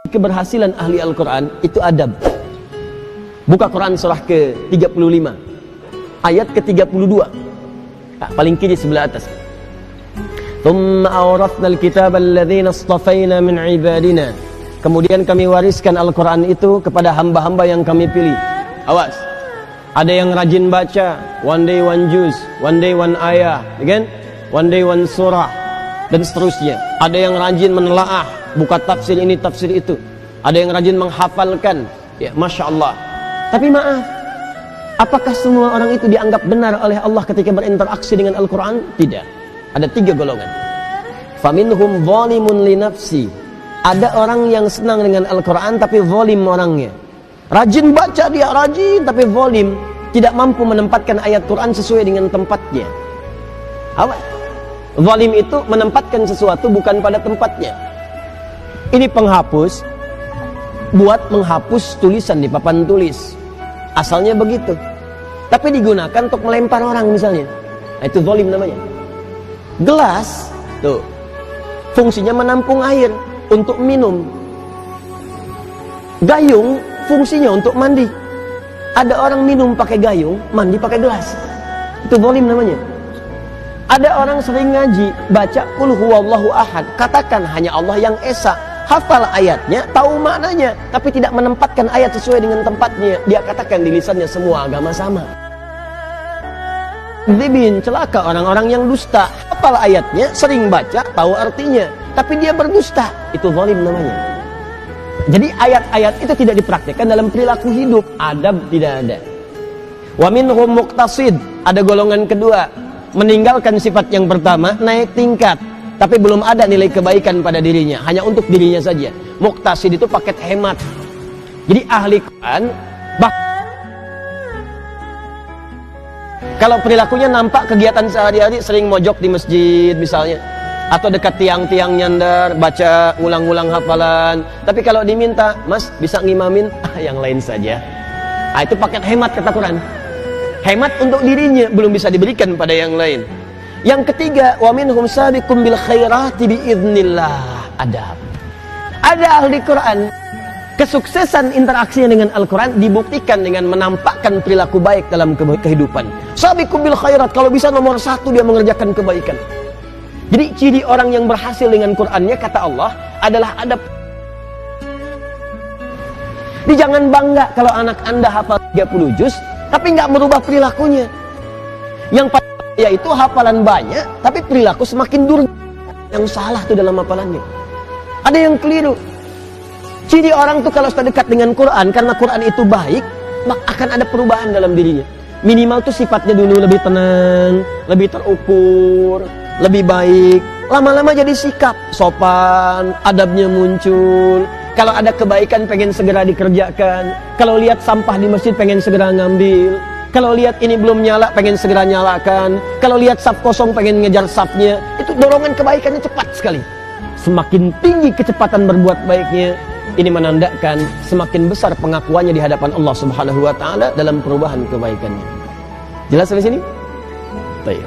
Keberhasilan ahli Al-Quran itu adab. Buka Quran surah ke-35 ayat ke-32, paling kiri sebelah atas. Thumma awrathna al-kitaba alladhina istafayna min ibadina. Kemudian kami wariskan Al-Quran itu kepada hamba-hamba yang kami pilih. Awas, ada yang rajin baca, one day one juz, one day one ayah, kan? One day one surah, dan seterusnya. Ada yang rajin menelaah, buka tafsir ini, tafsir itu. Ada yang rajin menghafalkan, ya Masya Allah. Tapi maaf, apakah semua orang itu dianggap benar oleh Allah ketika berinteraksi dengan Al-Quran? Tidak. Ada 3 golongan. Faminhum zalimun li nafsi. Ada orang yang senang dengan Al-Quran tapi zalim orangnya. Rajin baca dia, rajin tapi zalim, tidak mampu menempatkan ayat Quran sesuai dengan tempatnya. Apa? Zalim itu menempatkan sesuatu bukan pada tempatnya. Ini penghapus, buat menghapus tulisan di papan tulis. Asalnya begitu, tapi digunakan untuk melempar orang misalnya. Nah, itu zalim namanya. Gelas, tuh, fungsinya menampung air untuk minum. Gayung, fungsinya untuk mandi. Ada orang minum pakai gayung, mandi pakai gelas. Itu zalim namanya. Ada orang sering ngaji, baca qul huwallahu ahad, katakan hanya Allah yang esa, hafal ayatnya, tahu maknanya, tapi tidak menempatkan ayat sesuai dengan tempatnya. Dia katakan di lisannya semua agama sama. Dzibin, celaka orang-orang yang dusta, hafal ayatnya, sering baca, tahu artinya, tapi dia berdusta. Itu zalim namanya. Jadi ayat-ayat itu tidak dipraktikkan dalam perilaku hidup, adab tidak ada. Wa minhum muqtasid, ada golongan kedua, meninggalkan sifat yang pertama, naik tingkat, tapi belum ada nilai kebaikan pada dirinya, hanya untuk dirinya saja. Muqtasid itu paket hemat. Jadi ahli Quran, kalau perilakunya nampak kegiatan sehari-hari, sering mojok di masjid misalnya, atau dekat tiang-tiang nyandar, baca ulang-ulang hafalan. Tapi kalau diminta, Mas bisa ngimamin, yang lain saja. Nah, itu paket hemat kata Quran. Hemat untuk dirinya, belum bisa diberikan pada yang lain. Yang ketiga, wa minhum sabiqum bil khairati biiznillah. Adab. Ada ahli Quran, kesuksesan interaksinya dengan Al-Quran dibuktikan dengan menampakkan perilaku baik dalam kehidupan. Sabiqum bil khairat, kalau bisa nomor 1 dia mengerjakan kebaikan. Jadi ciri orang yang berhasil dengan Qur'annya, kata Allah, adalah adab. Jadi jangan bangga kalau anak Anda hafal 30 juz, tapi nggak merubah perilakunya. Yang yaitu hafalan banyak, tapi perilaku semakin durga. Yang salah tuh dalam hafalannya. Ada yang keliru. Ciri orang tuh kalau sudah dekat dengan Quran, karena Quran itu baik, maka akan ada perubahan dalam dirinya. Minimal tuh sifatnya dulu lebih tenang, lebih terukur, lebih baik. Lama-lama jadi sikap, sopan, adabnya muncul. Kalau ada kebaikan pengen segera dikerjakan. Kalau lihat sampah di masjid pengen segera ngambil. Kalau lihat ini belum nyala pengen segera nyalakan. Kalau lihat saf kosong pengen ngejar safnya. Itu dorongan kebaikannya cepat sekali. Semakin tinggi kecepatan berbuat baiknya, ini menandakan semakin besar pengakuannya di hadapan Allah Subhanahu wa taala dalam perubahan kebaikannya. Jelas sampai sini? Baik.